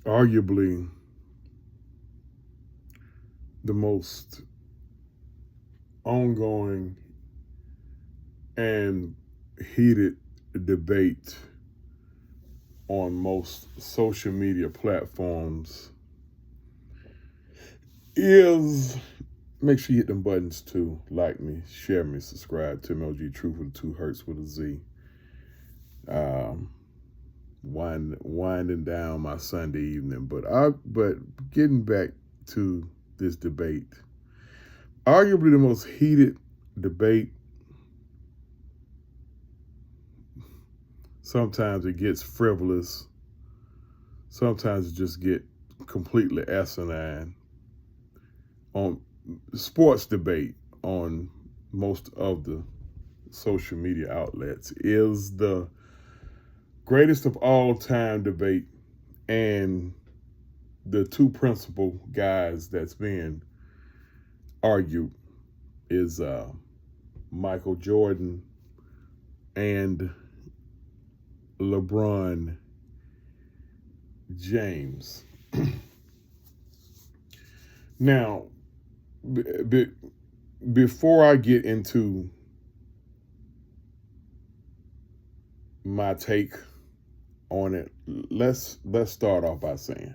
arguably the most ongoing and heated debate on most social media platforms is, make sure you hit them buttons too. Like me, share me, subscribe to MLG Truth with 2 Hertz with a Z. Um, winding down my Sunday evening, but getting back to this debate, arguably the most heated debate. Sometimes it gets frivolous. Sometimes it just get completely asinine on sports debate on most of the social media outlets is the greatest of all time debate, and the two principal guys that's being argued is Michael Jordan and LeBron James. Now, before I get into my take on it, let's start off by saying,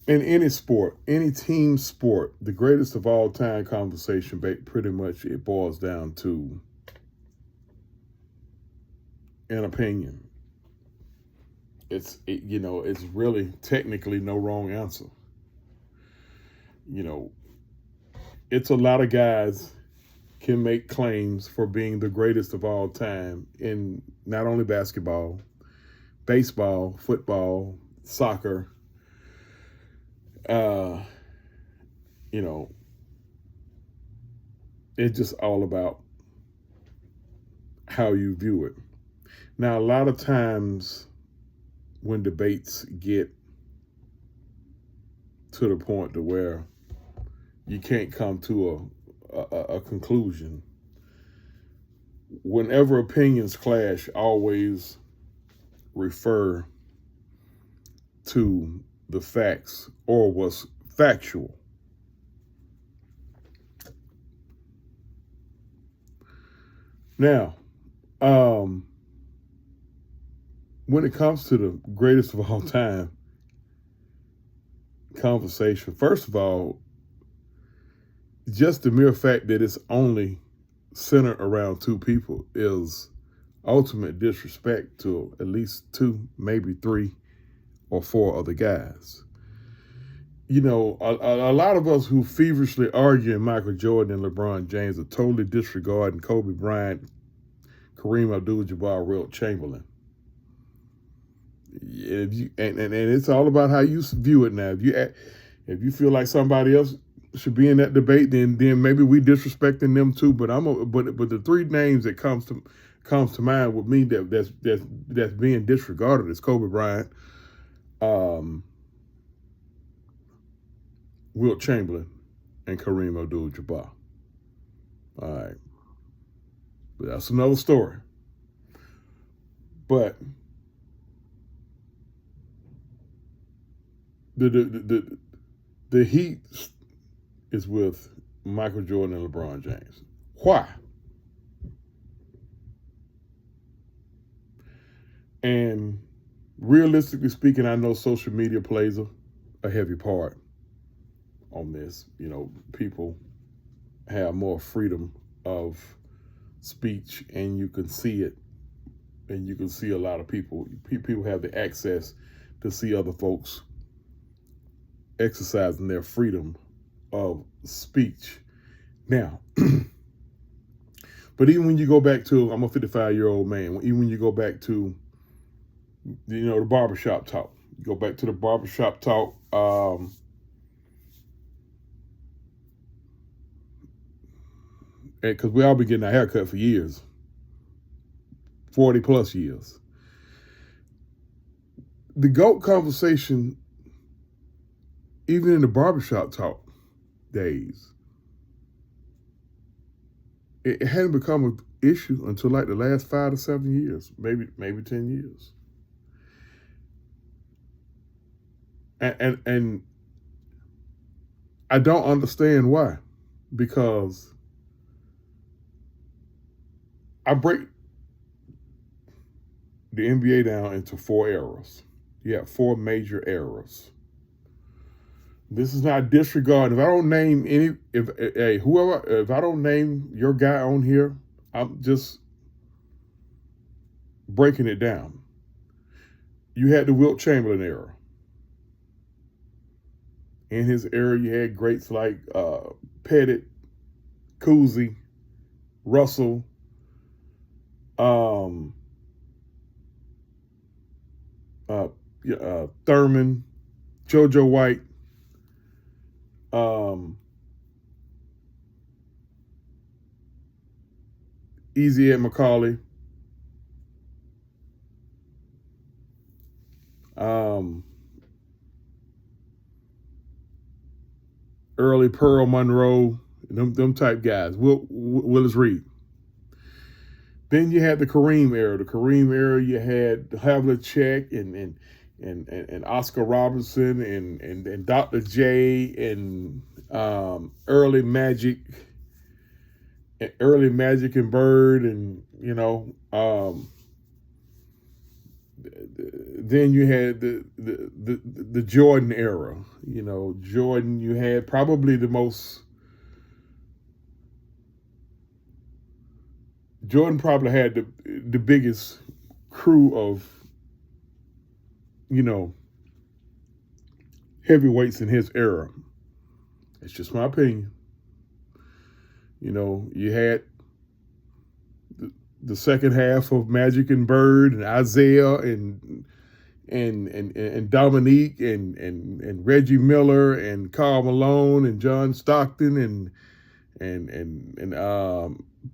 in any sport, any team sport, the greatest of all time conversation, pretty much it boils down to an opinion. It's really technically no wrong answer. You know, it's a lot of guys can make claims for being the greatest of all time in not only basketball, baseball, football, soccer. Uh, you know, it's just all about how you view it. Now, a lot of times when debates get to the point to where you can't come to a conclusion, whenever opinions clash, always refer to the facts or what's factual. Now, when it comes to the greatest of all time conversation, first of all, just the mere fact that it's only centered around two people is ultimate disrespect to at least two, maybe three or four other guys. A lot of us who feverishly argue Michael Jordan and LeBron James are totally disregarding Kobe Bryant, Kareem Abdul-Jabbar, Wilt Chamberlain. And it's all about how you view it now. If you feel like somebody else should be in that debate, then maybe we disrespecting them too. But but the three names that comes to mind with me that's being disregarded is Kobe Bryant, Wilt Chamberlain, and Kareem Abdul-Jabbar. All right, but that's another story. But the heat is with Michael Jordan and LeBron James. Why? And realistically speaking, I know social media plays a heavy part on this. People have more freedom of speech, and you can see it, and you can see a lot of people have the access to see other folks exercising their freedom of speech. Now, but even when you go back to, I'm a 55-year-old man, even when you go back to, the barbershop talk, you go back to the barbershop talk, because we all been getting our haircut for years, 40 plus years. The GOAT conversation, even in the barbershop talk days, it hadn't become an issue until like the last 5 to 7 years, maybe 10 years. And I don't understand why, because I break the NBA down into 4 eras. You have 4 major eras. This is not disregarding. If I don't name any, if hey whoever, if I don't name your guy on here, I'm just breaking it down. You had the Wilt Chamberlain era. In his era, you had greats like Pettit, Cousy, Russell, um, uh, Thurman, JoJo White, um, Easy Ed McCauley, um, early Pearl Monroe, them type guys. Willis Reed. Then you had the Kareem era. The Kareem era, you had Havlicek and Oscar Robertson and Dr. J and early Magic and Bird, and then you had the Jordan era. Jordan, you had probably the most. Jordan probably had the biggest crew of heavyweights in his era. It's just my opinion. You had the second half of Magic and Bird and Isaiah and Dominique and Reggie Miller and Karl Malone and John Stockton and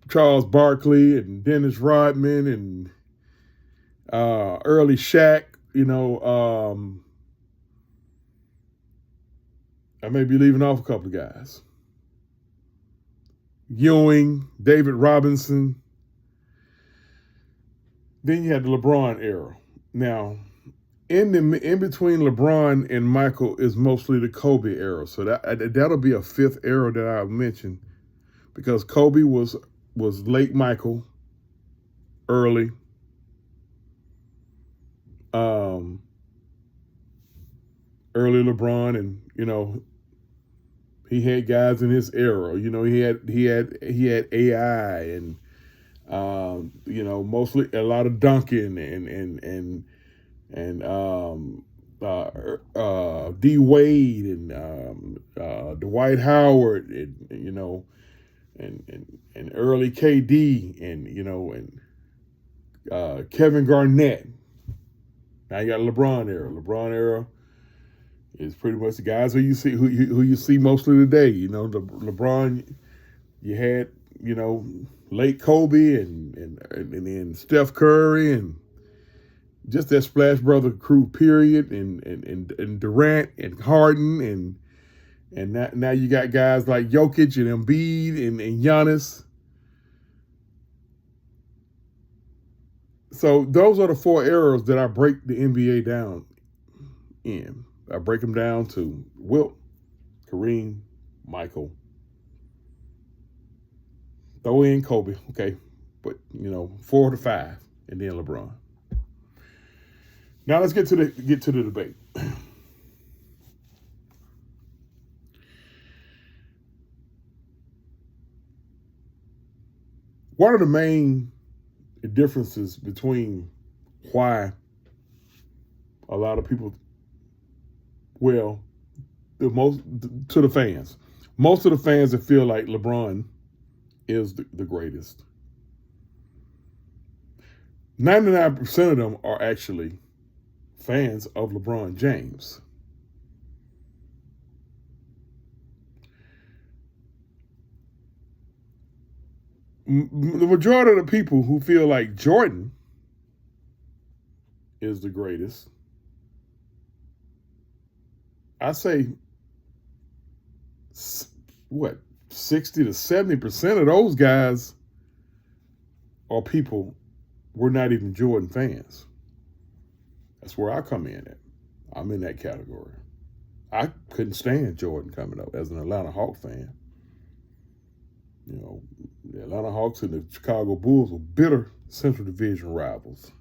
Charles Barkley and Dennis Rodman and early Shaq. I may be leaving off a couple of guys. Ewing, David Robinson. Then you had the LeBron era. Now, in between LeBron and Michael is mostly the Kobe era. So that'll be a 5th era that I mentioned, because Kobe was late Michael, early. Early LeBron, and he had guys in his era. He had AI and mostly a lot of Duncan and D Wade and Dwight Howard and early KD and Kevin Garnett. Now you got LeBron era. LeBron era is pretty much the guys who you see mostly today. The LeBron, you had late Kobe and then Steph Curry and just that Splash Brother crew, period, and Durant and Harden and now you got guys like Jokic and Embiid and Giannis. So those are the 4 eras that I break the NBA down in. I break them down to Wilt, Kareem, Michael. Throw in Kobe, okay, but 4 to 5, and then LeBron. Now let's get to the debate. One of the main differences between why a lot of people, to the fans, most of the fans that feel like LeBron is the greatest, 99% of them are actually fans of LeBron James. The majority of the people who feel like Jordan is the greatest, I say, 60 to 70% of those guys are people were not even Jordan fans. That's where I come in at. I'm in that category. I couldn't stand Jordan coming up as an Atlanta Hawk fan. You know, the Atlanta Hawks and the Chicago Bulls were bitter Central Division rivals.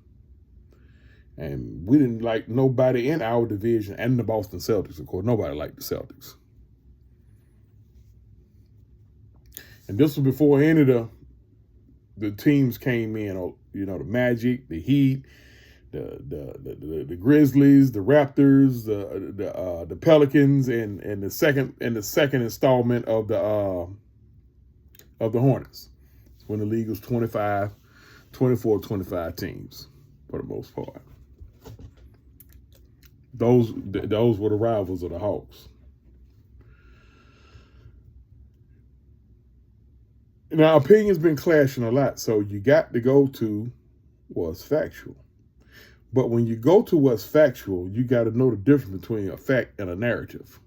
And we didn't like nobody in our division, and the Boston Celtics, of course. Nobody liked the Celtics. And this was before any of the teams came in. You know, the Magic, the Heat, the Grizzlies, the Raptors, the Pelicans, and the second installment of the Hornets. When the league was 24, 25 teams for the most part. Those were the rivals of the Hawks. Now, opinions been clashing a lot, so you got to go to what's factual. But when you go to what's factual, you got to know the difference between a fact and a narrative.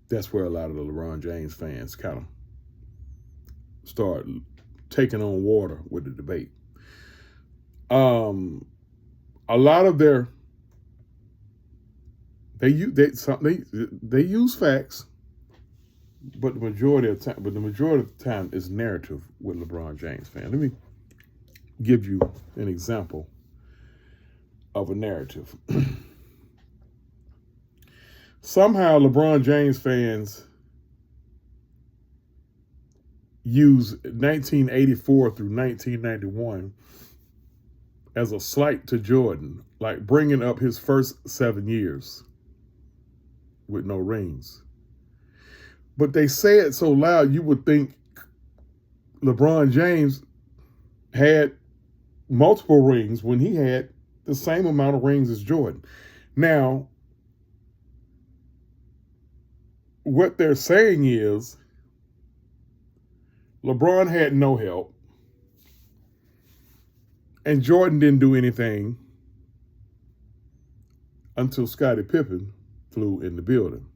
That's where a lot of the LeBron James fans kind of start taking on water with the debate. A lot of they use facts, but the majority of the time is narrative with LeBron James fans. Let me give you an example of a narrative. Somehow LeBron James fans use 1984 through 1991 as a slight to Jordan, like bringing up his first 7 years with no rings. But they say it so loud, you would think LeBron James had multiple rings when he had the same amount of rings as Jordan. Now, what they're saying is LeBron had no help and Jordan didn't do anything until Scottie Pippen flew in the building.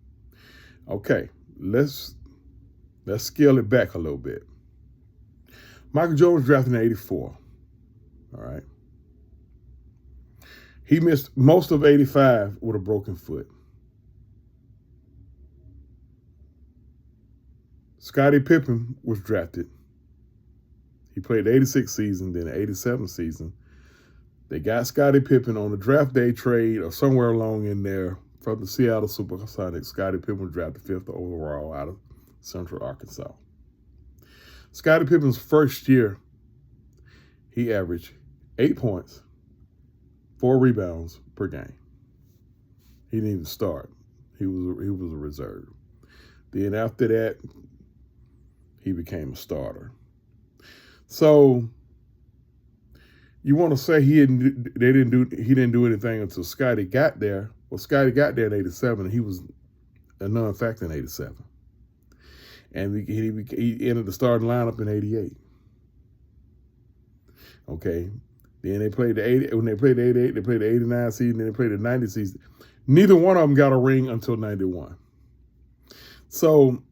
Okay, let's scale it back a little bit. Michael Jordan was drafted in 84. All right. He missed most of 85 with a broken foot. Scottie Pippen was drafted. He played the 86 season, then the 87 season. They got Scottie Pippen on the draft day trade or somewhere along in there from the Seattle Supersonics. Scottie Pippen was drafted 5th overall out of Central Arkansas. Scottie Pippen's first year, he averaged 8 points, 4 rebounds per game. He didn't even start. He was a reserve. Then after that, he became a starter. So you want to say he didn't do anything until Scottie got there. Well, Scottie got there in 87, and he was a non-factor in 87. And he entered the starting lineup in 88. Okay. Then they played when they played the 88, they played the 89 season, then they played the 90 season. Neither one of them got a ring until 91. So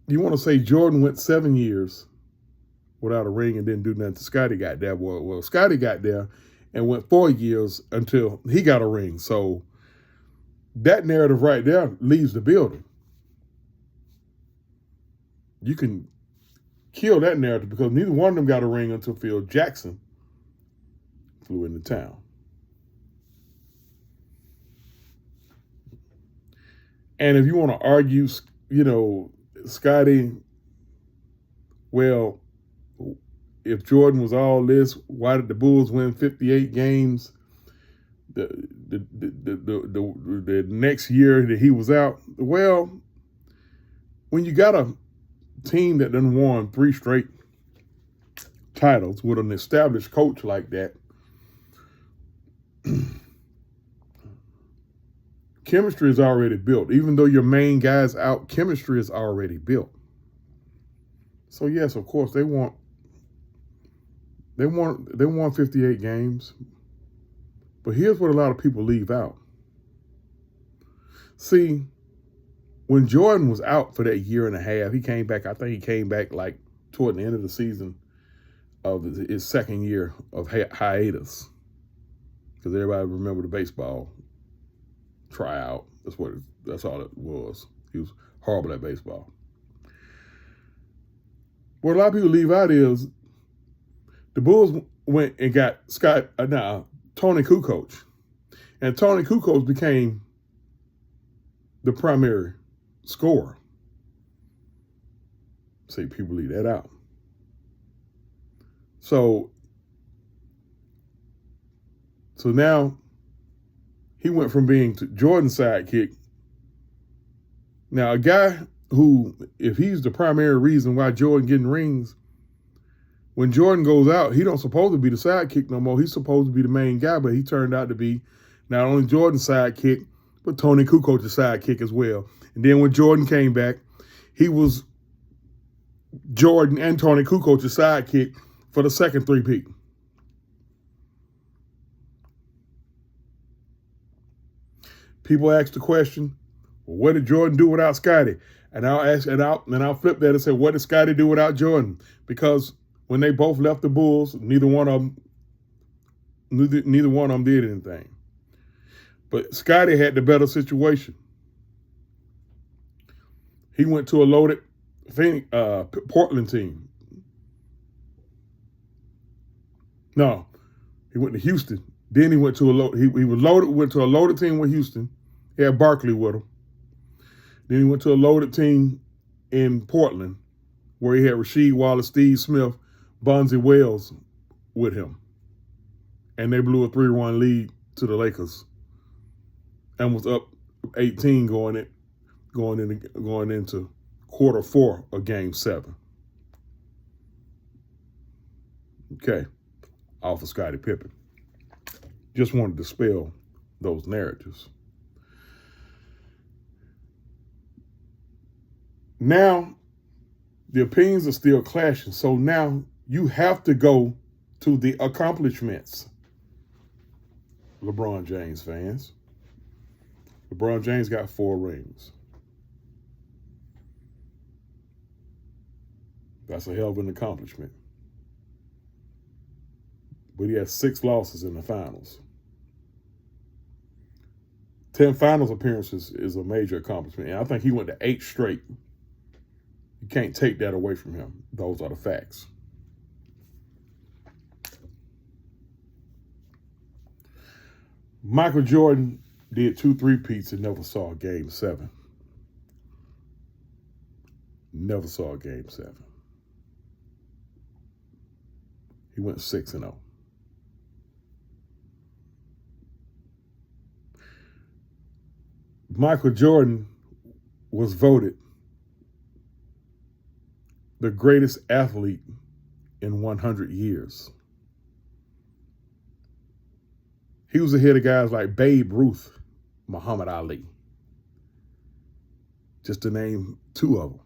you want to say Jordan went 7 years without a ring and didn't do nothing until Scottie got there. Well, Scottie got there and went 4 years until he got a ring. So that narrative right there leaves the building. You can kill that narrative because neither one of them got a ring until Phil Jackson flew into town. And if you want to argue, Scottie, well, if Jordan was all this, why did the Bulls win 58 games the next year that he was out? Well, when you got a team that done won 3 straight titles with an established coach like that, chemistry is already built. Even though your main guy's out, chemistry is already built. So yes, of course, they won 58 games. But here's what a lot of people leave out. See, when Jordan was out for that year and a half, he came back. I think he came back like toward the end of the season of his second year of hiatus. Because everybody remember the baseball tryout That's all it was. He was horrible at baseball. What a lot of people leave out is the Bulls went and got Tony Kukoc. And Tony Kukoc became the primary scorer. See, people leave that out. So now he went from being Jordan's sidekick. Now, a guy who, if he's the primary reason why Jordan getting rings, when Jordan goes out, he don't supposed to be the sidekick no more. He's supposed to be the main guy, but he turned out to be not only Jordan's sidekick, but Tony Kukoc's sidekick as well. And then when Jordan came back, he was Jordan and Tony Kukoc's sidekick for the second three-peat. People ask the question, well, what did Jordan do without Scottie? And I'll flip that and say, what did Scottie do without Jordan? Because when they both left the Bulls, neither one of them did anything. But Scottie had the better situation. He went to a loaded Portland team. No, he went to Houston. Then he went to went to a loaded team with Houston. He had Barkley with him. Then he went to a loaded team in Portland where he had Rasheed Wallace, Steve Smith, Bonzi Wells with him. And they blew a 3-1 lead to the Lakers and was up 18 going into quarter 4 of Game 7. Okay, off of Scottie Pippen. Just wanted to dispel those narratives. Now, the opinions are still clashing. So now you have to go to the accomplishments. LeBron James fans. LeBron James got 4 rings. That's a hell of an accomplishment. But he has 6 losses in the finals. 10 finals appearances is a major accomplishment. And I think he went to 8 straight. You can't take that away from him. Those are the facts. Michael Jordan did 2 3-peats and never saw a Game 7. Never saw a Game 7. He went 6-0. Michael Jordan was voted the greatest athlete in 100 years. He was ahead of guys like Babe Ruth, Muhammad Ali, just to name 2 of them.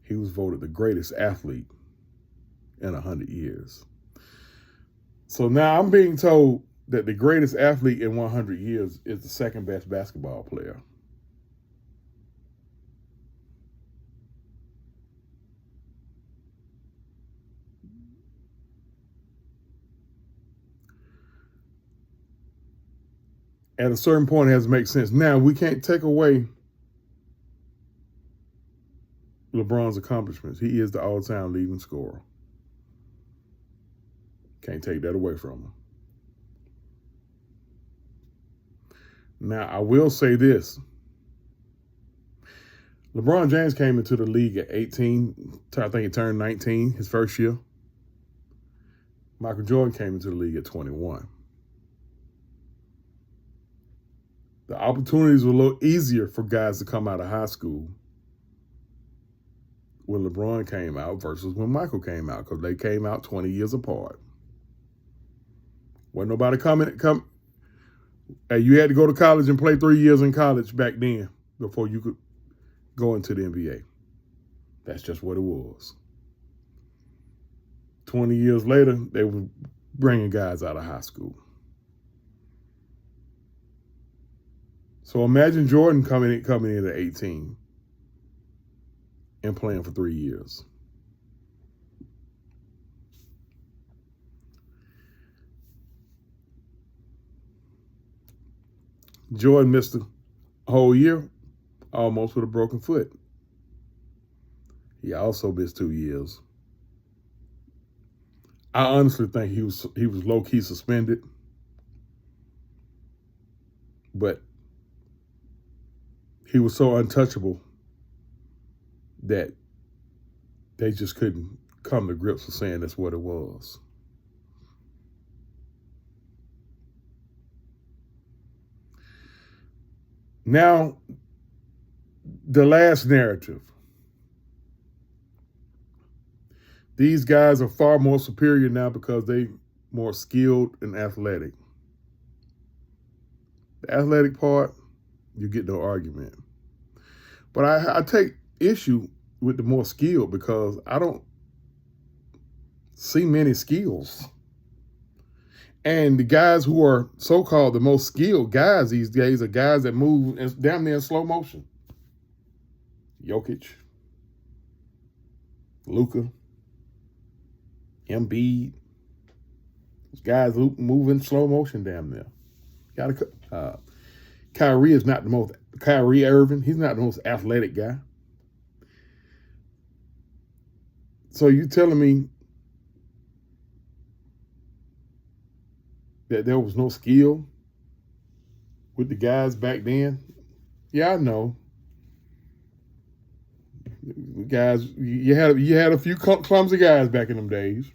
He was voted the greatest athlete in 100 years. So now I'm being told that the greatest athlete in 100 years is the second best basketball player. At a certain point, it has to make sense. Now, we can't take away LeBron's accomplishments. He is the all-time leading scorer. Can't take that away from him. Now, I will say this. LeBron James came into the league at 18. I think he turned 19 his first year. Michael Jordan came into the league at 21. The opportunities were a little easier for guys to come out of high school when LeBron came out versus when Michael came out, because they came out 20 years apart. Wasn't nobody come. Hey, you had to go to college and play 3 years in college back then before you could go into the NBA. That's just what it was. 20 years later, they were bringing guys out of high school. So imagine Jordan coming in at 18 and playing for 3 years. Jordan missed a whole year, almost with a broken foot. He also missed 2 years. I honestly think he was low-key suspended, but he was so untouchable that they just couldn't come to grips with saying that's what it was. Now, the last narrative. These guys are far more superior now because they more skilled and athletic. The athletic part, you get no argument. But I take issue with the more skilled because I don't see many skills. And the guys who are so-called the most skilled guys these days are guys that move damn near in slow motion. Jokic, Luka, Embiid. Those guys move in slow motion damn near. Kyrie is not the most. Kyrie Irving, he's not the most athletic guy. So you telling me that there was no skill with the guys back then? Yeah, I know. Guys, you had a few clumsy guys back in them days.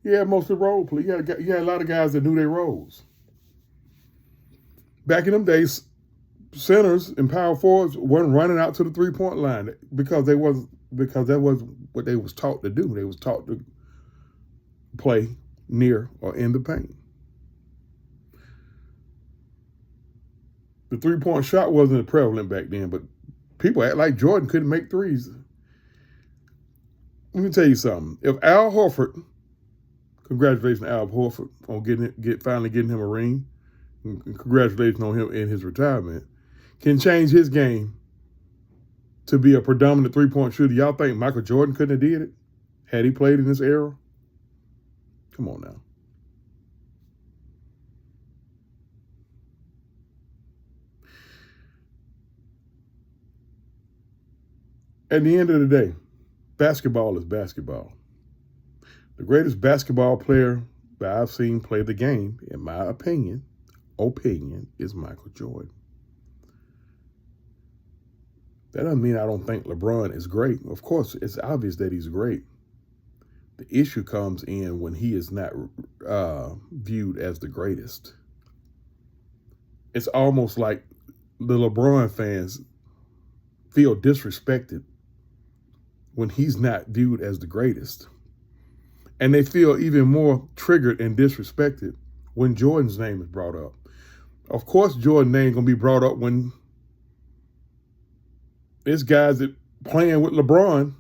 Yeah, mostly role play. You had a lot of guys that knew their roles. Back in them days, centers and power forwards weren't running out to the 3-point line because that was what they was taught to do. They was taught to play near or in the paint. The 3-point shot wasn't prevalent back then, but people act like Jordan couldn't make threes. Let me tell you something. If Al Horford, congratulations to Al Horford on finally getting him a ring, and congratulations on him in his retirement, can change his game to be a predominant 3-point shooter, y'all think Michael Jordan couldn't have did it had he played in this era? Come on now. At the end of the day, basketball is basketball. The greatest basketball player that I've seen play the game, in my opinion, is Michael Jordan. That doesn't mean I don't think LeBron is great. Of course, it's obvious that he's great. The issue comes in when he is not viewed as the greatest. It's almost like the LeBron fans feel disrespected when he's not viewed as the greatest. And they feel even more triggered and disrespected when Jordan's name is brought up. Of course, Jordan's name going to be brought up when there's guys that playing with LeBron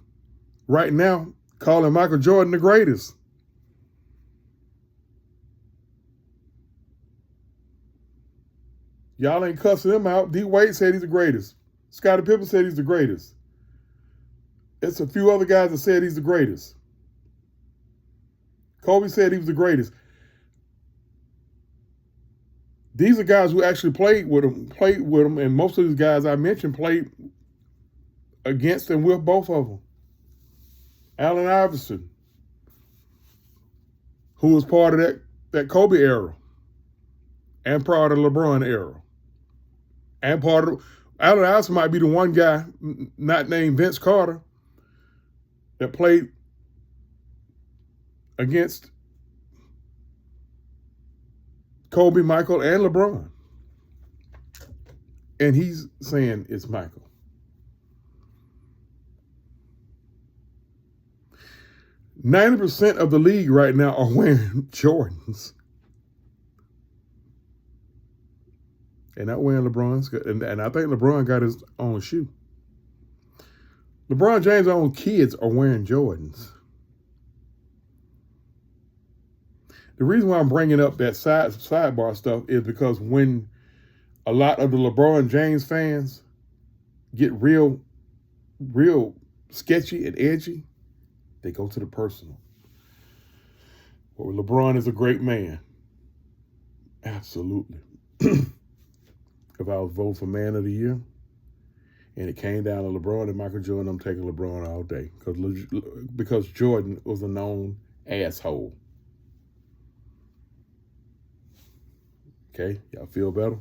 right now calling Michael Jordan the greatest. Y'all ain't cussing him out. D. Wade said he's the greatest. Scottie Pippen said he's the greatest. It's a few other guys that said he's the greatest. Kobe said he was the greatest. These are guys who actually played with him, and most of these guys I mentioned played against and with both of them. Allen Iverson, who was part of that Kobe era, and part of the LeBron era, and part of Allen Iverson might be the one guy not named Vince Carter that played against Kobe, Michael, and LeBron. And he's saying it's Michael. %90 of the league right now are wearing Jordans. And not wearing LeBron's. And I think LeBron got his own shoe. LeBron James' own kids are wearing Jordans. The reason why I'm bringing up that sidebar stuff is because when a lot of the LeBron James fans get real sketchy and edgy, they go to the personal. Well, LeBron is a great man. Absolutely. If I was voting for Man of the Year and it came down to LeBron and Michael Jordan, I'm taking LeBron all day because Jordan was a known asshole. Okay, y'all feel better?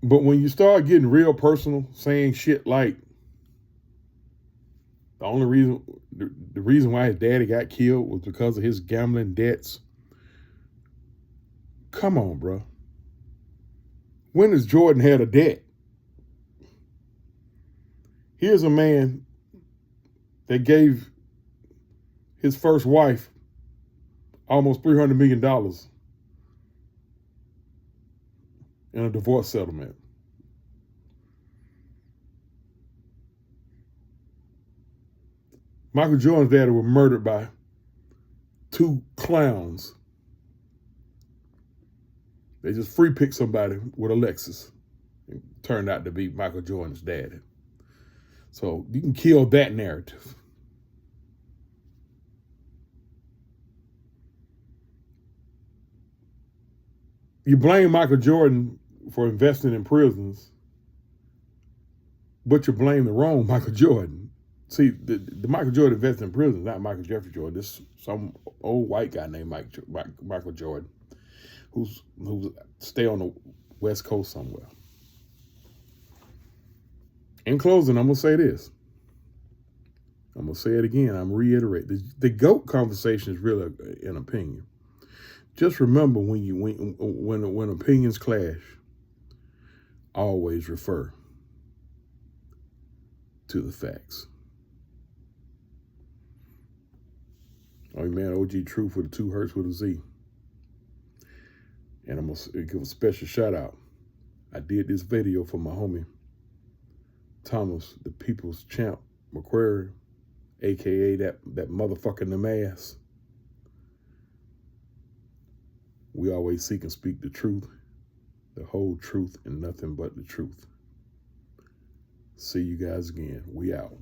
But when you start getting real personal, saying shit like the reason why his daddy got killed was because of his gambling debts. Come on, bro. When has Jordan had a debt? Here's a man that gave his first wife almost $300 million in a divorce settlement. Michael Jordan's daddy was murdered by two clowns. They just free picked somebody with a Lexus. It turned out to be Michael Jordan's daddy. So you can kill that narrative. You blame Michael Jordan for investing in prisons, but you blame the wrong Michael Jordan. See, the Michael Jordan invested in prison, not Michael Jeffrey Jordan. This some old white guy named Michael Jordan, who's stay on the West Coast somewhere. In closing, I'm gonna say this. I'm gonna say it again. I'm reiterate the GOAT conversation is really an opinion. Just remember when opinions clash, always refer to the facts. Oh man, OG Truth with the 2 Hertz with a Z. And I'm gonna give a special shout out. I did this video for my homie Thomas, the People's Champ McQuarrie, aka that motherfucking the mass. We always seek and speak the truth, the whole truth, and nothing but the truth. See you guys again. We out.